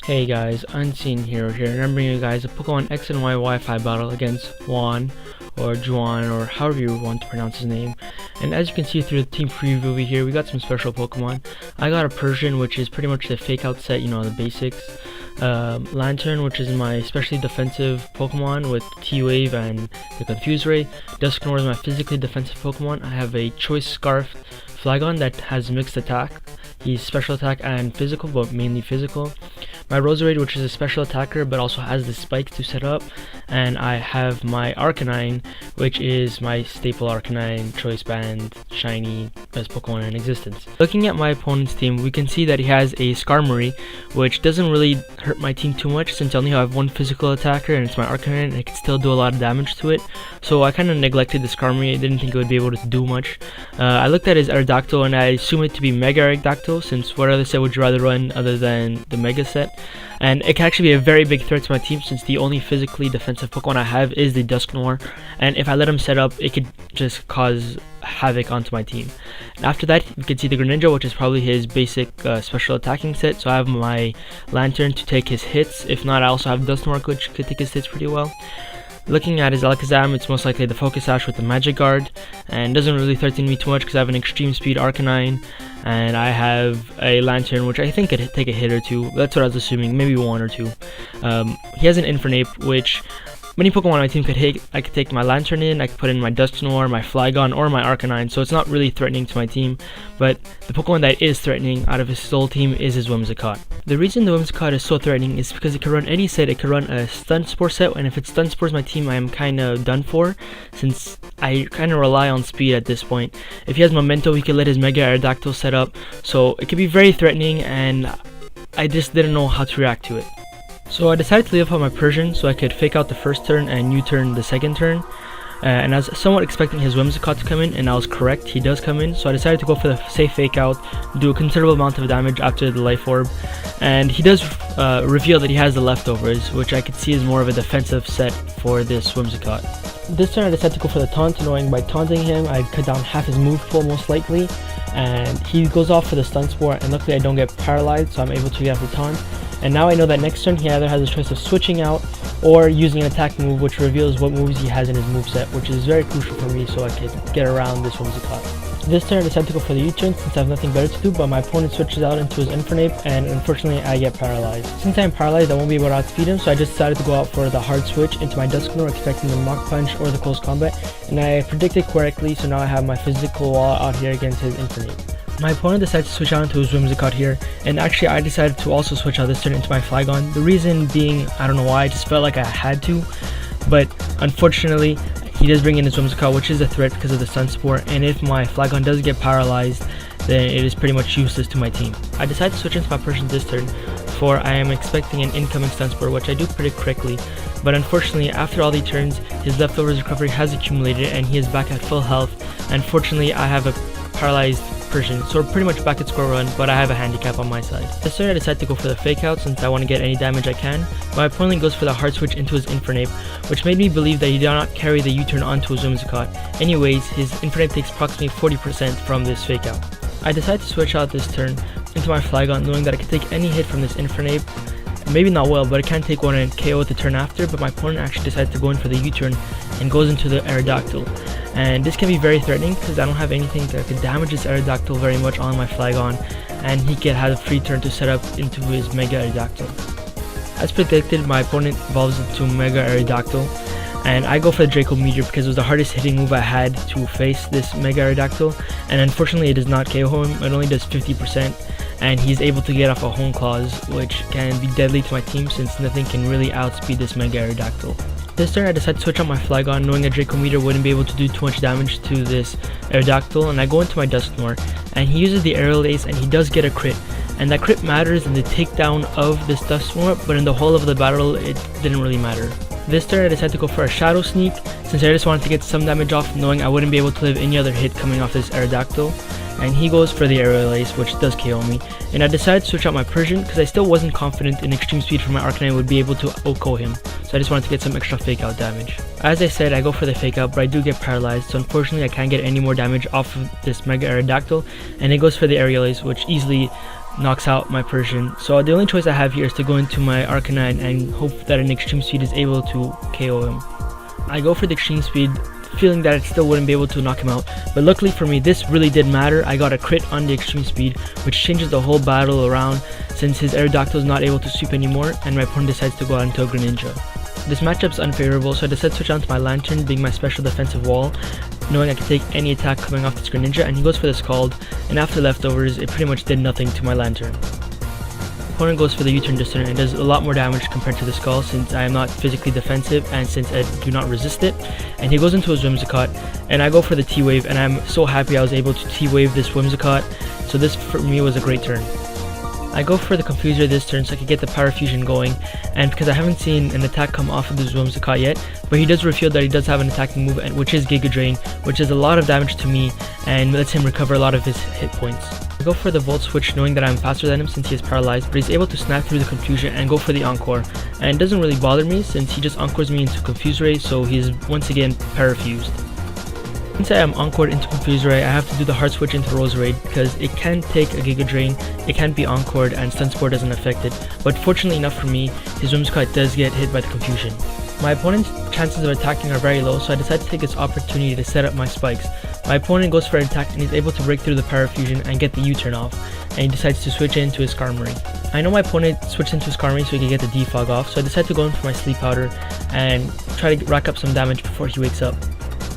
Hey guys, Unseen Hero here, and I'm bringing you guys a Pokemon X and Y Wi-Fi battle against Juan, or Juan, or however you want to pronounce his name. And as you can see through the team preview over here, we got some special Pokemon. I got a Persian, which is pretty much the fake out set, you know, the basics. Lantern, which is my especially defensive Pokemon with T-Wave and the Confuse Ray. Dusknoir is my physically defensive Pokemon. I have a Choice Scarf Flygon that has mixed attack. He's special attack and physical, but mainly physical. My Roserade, which is a special attacker but also has the spike to set up, and I have my Arcanine, which is my staple Arcanine, Choice Band, shiny, best Pokemon in existence. Looking at my opponent's team, we can see that he has a Skarmory, which doesn't really hurt my team too much since I only have one physical attacker and it's my Arcanine and it can still do a lot of damage to it. So I kind of neglected the Skarmory. I didn't think it would be able to do much. I looked at his Aerodactyl and I assume it to be Mega Aerodactyl, since what other set would you rather run other than the Mega set? And it can actually be a very big threat to my team since the only physically defensive Pokemon I have is the Dusknoir, and if I let him set up, it could just cause havoc onto my team. And after that, you can see the Greninja, which is probably his basic special attacking set, so I have my Lantern to take his hits. If not, I also have Dusknoir, which could take his hits pretty well. Looking at his Alakazam, it's most likely the Focus Sash with the Magic Guard, and doesn't really threaten me too much because I have an Extreme Speed Arcanine, and I have a Lantern, which I think could take a hit or two. That's what I was assuming, maybe one or two. He has an Infernape, which many Pokemon on my team could hit. I could take my Lantern in, I could put in my Dusknoir, my Flygon, or my Arcanine, so it's not really threatening to my team, but the Pokemon that is threatening out of his whole team is his Whimsicott. The reason the Whimsicott is so threatening is because it can run any set. It can run a Stun Spore set, and if it Stun Spores my team, I am kind of done for, since I kind of rely on speed at this point. If he has Memento, he can let his Mega Aerodactyl set up, so it can be very threatening, and I just didn't know how to react to it. So I decided to leave out my Persian so I could fake out the first turn and U-turn the second turn. And I was somewhat expecting his Whimsicott to come in, and I was correct, he does come in. So I decided to go for the safe fake out, do a considerable amount of damage after the Life Orb. And he does reveal that he has the leftovers, which I could see is more of a defensive set for this Whimsicott. This turn I decided to go for the taunt, knowing by taunting him I'd cut down half his move pool most likely. And he goes off for the Stun Spore, and luckily I don't get paralyzed, so I'm able to get off the taunt. And now I know that next turn he either has a choice of switching out or using an attack move, which reveals what moves he has in his moveset, which is very crucial for me so I can get around this Whimsicott. This turn I decided to go for the U-turn since I have nothing better to do, but my opponent switches out into his Infernape, and unfortunately I get paralyzed. Since I am paralyzed, I won't be able to outspeed him, so I just decided to go out for the hard switch into my Dusknoir, expecting the Mach Punch or the Close Combat, and I predicted correctly, so now I have my physical wall out here against his Infernape. My opponent decided to switch out into his Whimsicott here, and actually I decided to also switch out this turn into my Flygon. The reason being, I don't know why, I just felt like I had to, but unfortunately he does bring in his Whimsicott, which is a threat because of the Sun Spore, and if my Flygon does get paralyzed, then it is pretty much useless to my team. I decided to switch into my Persian this turn, for I am expecting an incoming Stun Spore, which I do predict correctly, but unfortunately after all the turns, his leftovers recovery has accumulated and he is back at full health. Unfortunately I have a paralyzed Persian, so we're pretty much back at square one, but I have a handicap on my side. This turn I decided to go for the fake out since I want to get any damage I can. My opponent goes for the hard switch into his Infernape, which made me believe that he did not carry the U-turn onto his Whimsicott. Anyways, his Infernape takes approximately 40% from this fake out. I decided to switch out this turn into my Flygon, knowing that I could take any hit from this Infernape. Maybe not well, but it can take one and KO it the turn after, but my opponent actually decided to go in for the U-turn and goes into the Aerodactyl. And this can be very threatening because I don't have anything that could damage this Aerodactyl very much on my Flygon, and he can have a free turn to set up into his Mega Aerodactyl. As predicted, my opponent evolves into Mega Aerodactyl, and I go for the Draco Meteor because it was the hardest hitting move I had to face this Mega Aerodactyl, and unfortunately it does not KO him, it only does 50%. And he's able to get off a Hone Claws, which can be deadly to my team since nothing can really outspeed this Mega Aerodactyl. This turn I decided to switch out my Flygon, knowing a Draco Meteor wouldn't be able to do too much damage to this Aerodactyl, and I go into my Dusknoir, and he uses the Aerial Ace and he does get a crit. And that crit matters in the takedown of this Dusknoir, but in the whole of the battle it didn't really matter. This turn I decided to go for a Shadow Sneak since I just wanted to get some damage off, knowing I wouldn't be able to live any other hit coming off this Aerodactyl. And he goes for the Aerial Ace, which does KO me. And I decided to switch out my Persian because I still wasn't confident in Extreme Speed from my Arcanine would be able to OHKO him, so I just wanted to get some extra fake out damage. As I said, I go for the fake out, but I do get paralyzed, so unfortunately I can't get any more damage off of this Mega Aerodactyl, and it goes for the Aerial Ace, which easily knocks out my Persian. So the only choice I have here is to go into my Arcanine and hope that an extreme speed is able to KO him. I go for the extreme speed, feeling that it still wouldn't be able to knock him out, but luckily for me this really did matter. I got a crit on the extreme speed, which changes the whole battle around since his Aerodactyl is not able to sweep anymore and my opponent decides to go out into a Greninja. This matchup's unfavorable, so I decide to switch on to my Lantern, being my special defensive wall, knowing I can take any attack coming off this Greninja, and he goes for the Scald, and after leftovers it pretty much did nothing to my Lantern. Opponent goes for the U-turn this turn and does a lot more damage compared to the Skull since I am not physically defensive and since I do not resist it, and he goes into his Whimsicott and I go for the T-Wave, and I'm so happy I was able to T-Wave this Whimsicott, so this for me was a great turn. I go for the Confuser this turn so I can get the Power Fusion going, and because I haven't seen an attack come off of this Whimsicott yet, but he does reveal that he does have an attacking move, which is Giga Drain, which is a lot of damage to me and lets him recover a lot of his hit points. I go for the Volt Switch knowing that I'm faster than him since he is paralyzed, but he's able to snap through the Confusion and go for the Encore, and it doesn't really bother me since he just Encores me into Confuse Ray, so he's once again parafused. Since I am Encored into Confuse Ray, I have to do the Heart Switch into Roserade because it can take a Giga Drain, it can't be Encored, and Stun Spore doesn't affect it, but fortunately enough for me, his Whimsicott does get hit by the Confusion. My opponent's chances of attacking are very low, so I decide to take this opportunity to set up my spikes. My opponent goes for an attack and he's able to break through the Parafusion and get the U-turn off, and he decides to switch into his Skarmory. I know my opponent switched into his Skarmory so he can get the Defog off, so I decide to go in for my Sleep Powder and try to rack up some damage before he wakes up.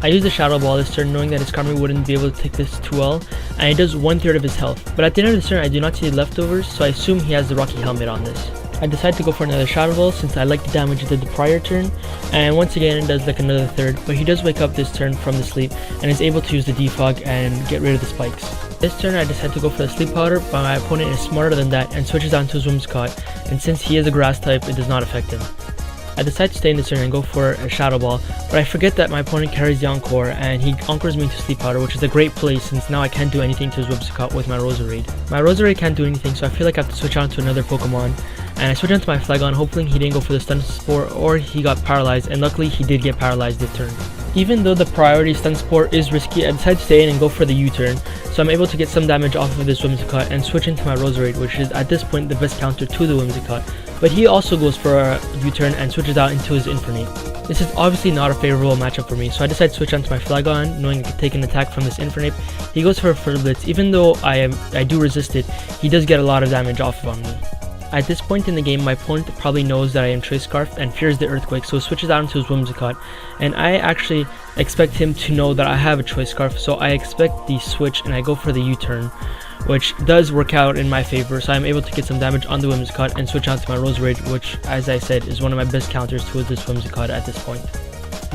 I use the Shadow Ball this turn knowing that his Skarmory wouldn't be able to take this too well, and it does 1/3 of his health, but at the end of this turn I do not see the leftovers, so I assume he has the Rocky Helmet on this. I decide to go for another Shadow Ball since I like the damage it did the prior turn, and once again it does like another third, but he does wake up this turn from the sleep and is able to use the Defog and get rid of the spikes. This turn I decide to go for the Sleep Powder, but my opponent is smarter than that and switches on to his Whimsicott, and since he is a grass type it does not affect him. I decide to stay in this turn and go for a Shadow Ball, but I forget that my opponent carries the Encore and he Encores me into Sleep Powder, which is a great play since now I can't do anything to his Whimsicott with my Roserade. My Roserade can't do anything, so I feel like I have to switch on to another Pokemon, and I switch on to my Flygon hoping he didn't go for the Stun Spore or he got paralyzed, and luckily he did get paralyzed this turn. Even though the priority Stun Spore is risky, I decide to stay in and go for the U-turn, so I'm able to get some damage off of this Whimsicott and switch into my Roserade, which is at this point the best counter to the Whimsicott, but he also goes for a U-turn and switches out into his Infernape. This is obviously not a favorable matchup for me, so I decide to switch onto my Flygon, knowing I can take an attack from this Infernape. He goes for a Fur Blitz. Even though I do resist it, he does get a lot of damage off of on me. At this point in the game, my opponent probably knows that I am Choice Scarfed and fears the Earthquake, so he switches out into his Whimsicott, and I actually expect him to know that I have a Choice Scarf, so I expect the switch and I go for the U-turn, which does work out in my favor, so I'm able to get some damage on the Whimsicott and switch on to my Roserade, which, as I said, is one of my best counters to this Whimsicott at this point.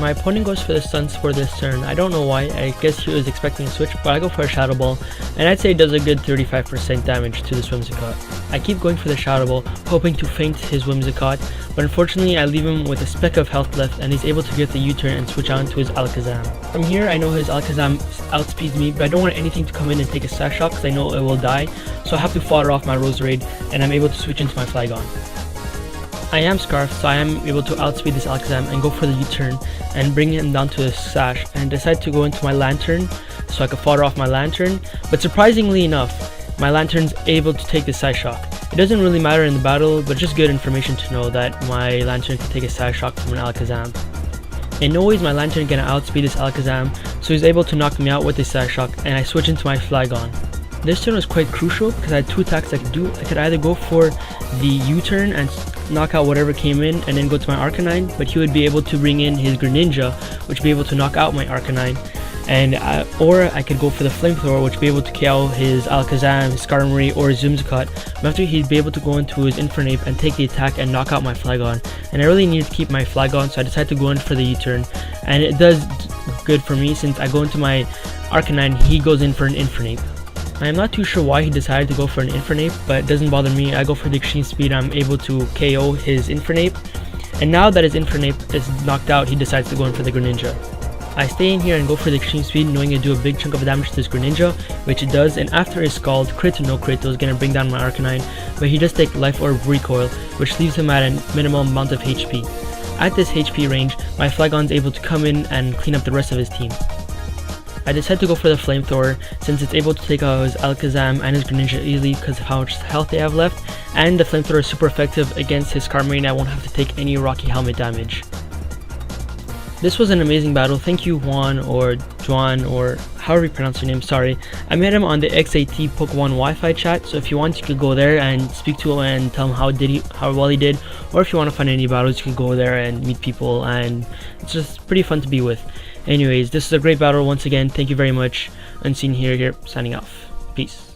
My opponent goes for the Stun Spore this turn. I don't know why, I guess he was expecting a switch, but I go for a Shadow Ball, and I'd say it does a good 35% damage to this Whimsicott. I keep going for the Shadow Ball, hoping to feint his Whimsicott, but unfortunately I leave him with a speck of health left, and he's able to get the U-turn and switch on to his Alakazam. From here, I know his Alakazam outspeeds me, but I don't want anything to come in and take a Sash Shock because I know it will die, so I have to fodder off my Roserade, and I'm able to switch into my Flygon. I am Scarfed, so I am able to outspeed this Alakazam and go for the U-turn and bring him down to a Sash, and decide to go into my Lantern so I can fodder off my Lantern, but surprisingly enough, my Lantern's able to take the Sash Shock. It doesn't really matter in the battle, but just good information to know that my Lantern can take a Sash Shock from an Alakazam. In no way is my Lantern gonna outspeed this Alakazam, so he's able to knock me out with the Sash Shock, and I switch into my Flygon. This turn was quite crucial because I had two attacks I could do. I could either go for the U-turn and knock out whatever came in and then go to my Arcanine, but he would be able to bring in his Greninja, which would be able to knock out my Arcanine, and or I could go for the Flamethrower, which would be able to KO his Alakazam, his Skarmory, or his Whimsicott. But after he'd be able to go into his Infernape and take the attack and knock out my Flygon, and I really needed to keep my Flygon, so I decided to go in for the U-turn, and it does good for me since I go into my Arcanine, he goes in for an Infernape. I am not too sure why he decided to go for an Infernape, but it doesn't bother me. I go for the Extreme Speed, I'm able to KO his Infernape, and now that his Infernape is knocked out, he decides to go in for the Greninja. I stay in here and go for the Extreme Speed, knowing I do a big chunk of damage to this Greninja, which it does, and after his Scald, crit to no crit, is going to bring down my Arcanine, but he does take Life Orb Recoil, which leaves him at a minimum amount of HP. At this HP range, my Flygon is able to come in and clean up the rest of his team. I decided to go for the flamethrower since it's able to take out his Alakazam and his Greninja easily because of how much health they have left, and the flamethrower is super effective against his Carmarine. I won't have to take any Rocky Helmet damage. This was an amazing battle. Thank you Juan or Juan or however you pronounce your name, sorry. I met him on the XAT Pokémon Wi-Fi chat, so if you want you could go there and speak to him and tell him how well he did, or if you want to find any battles you can go there and meet people, and it's just pretty fun to be with. Anyways, this is a great battle once again. Thank you very much. Unseen here signing off. Peace.